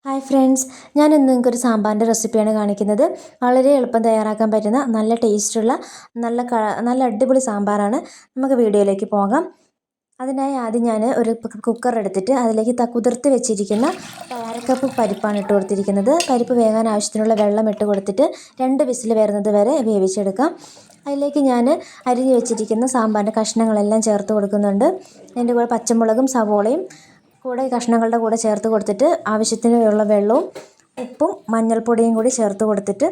Hi friends, ഞാൻ ഇന്ന് നിങ്ങൾക്കൊരു സാമ്പാറിൻ്റെ റെസിപ്പിയാണ് കാണിക്കുന്നത്. വളരെ എളുപ്പം തയ്യാറാക്കാൻ പറ്റുന്ന നല്ല ടേസ്റ്റുള്ള നല്ല അടിപൊളി സാമ്പാറാണ്. നമുക്ക് വീഡിയോയിലേക്ക് പോകാം. അതിനായി ആദ്യം ഞാൻ ഒരു കുക്കർ എടുത്തിട്ട് അതിലേക്ക് കുതിർത്ത് വെച്ചിരിക്കുന്ന അരക്കപ്പ് പരിപ്പാണ് ഇട്ട് കൊടുത്തിരിക്കുന്നത്. പരിപ്പ് വേകാൻ ആവശ്യത്തിനുള്ള വെള്ളം ഇട്ട് കൊടുത്തിട്ട് 2 വിസിൽ വരുന്നത് വരെ വേവിച്ചെടുക്കാം. അതിലേക്ക് ഞാൻ അരിഞ്ഞ് വെച്ചിരിക്കുന്ന സാമ്പാറിൻ്റെ കഷ്ണങ്ങളെല്ലാം ചേർത്ത് കൊടുക്കുന്നുണ്ട്. അതിൻ്റെ കൂടെ പച്ചമുളകും സവോളയും കൂടെ കഷ്ണങ്ങളുടെ കൂടെ ചേർത്ത് കൊടുത്തിട്ട് ആവശ്യത്തിനുള്ള വെള്ളവും ഉപ്പും മഞ്ഞൾപ്പൊടിയും കൂടി ചേർത്ത് കൊടുത്തിട്ട്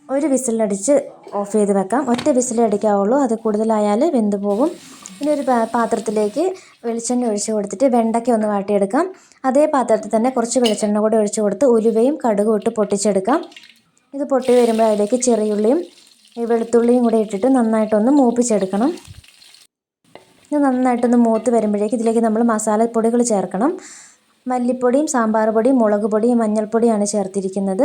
ഒരു വിസിലടിച്ച് ഓഫ് ചെയ്ത് വെക്കാം. ഒറ്റ വിസിലേ അടിക്കാവുള്ളൂ, അത് കൂടുതലായാൽ വെന്ത് പോകും. ഇനി ഒരു പാത്രത്തിലേക്ക് വെളിച്ചെണ്ണ ഒഴിച്ച് കൊടുത്തിട്ട് വെണ്ടയ്ക്ക ഒന്ന് വാട്ടിയെടുക്കാം. അതേ പാത്രത്തിൽ തന്നെ കുറച്ച് വെളിച്ചെണ്ണ കൂടി ഒഴിച്ച് കൊടുത്ത് ഉലുവയും കടുകും ഇട്ട് പൊട്ടിച്ചെടുക്കാം. ഇത് പൊട്ടി വരുമ്പോൾ അതിലേക്ക് ചെറിയുള്ളിയും വെളുത്തുള്ളിയും കൂടി ഇട്ടിട്ട് നന്നായിട്ടൊന്ന് മൂപ്പിച്ചെടുക്കണം. ഇത് നന്നായിട്ടൊന്ന് മൂത്ത് വരുമ്പോഴേക്ക് ഇതിലേക്ക് നമ്മൾ മസാലപ്പൊടികൾ ചേർക്കണം. മല്ലിപ്പൊടിയും സാമ്പാർ പൊടിയും മുളക് പൊടിയും മഞ്ഞൾപ്പൊടിയാണ് ചേർത്തിരിക്കുന്നത്.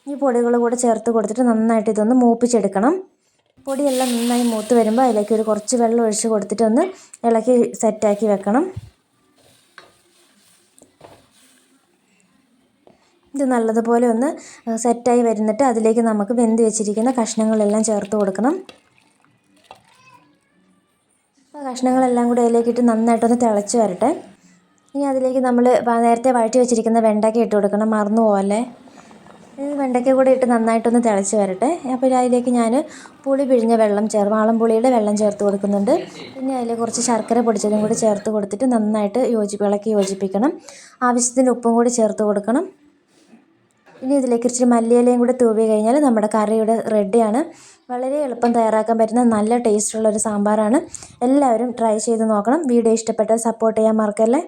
ഈ പൊടികൾ കൂടെ ചേർത്ത് കൊടുത്തിട്ട് നന്നായിട്ട് ഇതൊന്ന് മൂപ്പിച്ചെടുക്കണം. പൊടിയെല്ലാം നന്നായി മൂത്ത് വരുമ്പോൾ അതിലേക്ക് ഒരു കുറച്ച് വെള്ളം ഒഴിച്ച് കൊടുത്തിട്ട് ഒന്ന് ഇളക്കി സെറ്റാക്കി വെക്കണം. ഇത് നല്ലതുപോലെ ഒന്ന് സെറ്റായി വരുന്നിട്ട് അതിലേക്ക് നമുക്ക് വെന്ത് വെച്ചിരിക്കുന്ന കഷ്ണങ്ങളെല്ലാം ചേർത്ത് കൊടുക്കണം. കഷ്ണങ്ങളെല്ലാം കൂടി അതിലേക്കിട്ട് നന്നായിട്ടൊന്ന് തിളച്ച് വരട്ടെ. ഇനി അതിലേക്ക് നമ്മൾ നേരത്തെ വഴറ്റി വെച്ചിരിക്കുന്ന വെണ്ടയ്ക്ക ഇട്ട് കൊടുക്കണം, മറന്നു പോകല്ലേ. വെണ്ടയ്ക്ക കൂടെ ഇട്ട് നന്നായിട്ടൊന്ന് തിളച്ച് വരട്ടെ. അപ്പോൾ അതിലേക്ക് ഞാൻ പുളി പിഴിഞ്ഞ വെള്ളം വാളംപുളിയുടെ വെള്ളം ചേർത്ത് കൊടുക്കുന്നുണ്ട്. പിന്നെ അതിൽ കുറച്ച് ശർക്കര പൊടിച്ചതും കൂടി ചേർത്ത് കൊടുത്തിട്ട് നന്നായിട്ട് ഇളക്കി യോജിപ്പിക്കണം. ആവശ്യത്തിന് ഉപ്പും കൂടി ചേർത്ത് കൊടുക്കണം. ഇനി ഇതിലേക്ക് ഇച്ചിരി മല്ലിയിലയും കൂടി തൂവി കഴിഞ്ഞാൽ നമ്മുടെ കറി ഇവിടെ റെഡിയാണ്. വളരെ എളുപ്പം തയ്യാറാക്കാൻ പറ്റുന്ന നല്ല ടേസ്റ്റുള്ളൊരു സാമ്പാറാണ്. എല്ലാവരും ട്രൈ ചെയ്ത് നോക്കണം. വീഡിയോ ഇഷ്ടപ്പെട്ടാൽ സപ്പോർട്ട് ചെയ്യാൻ മറക്കല്ലേ.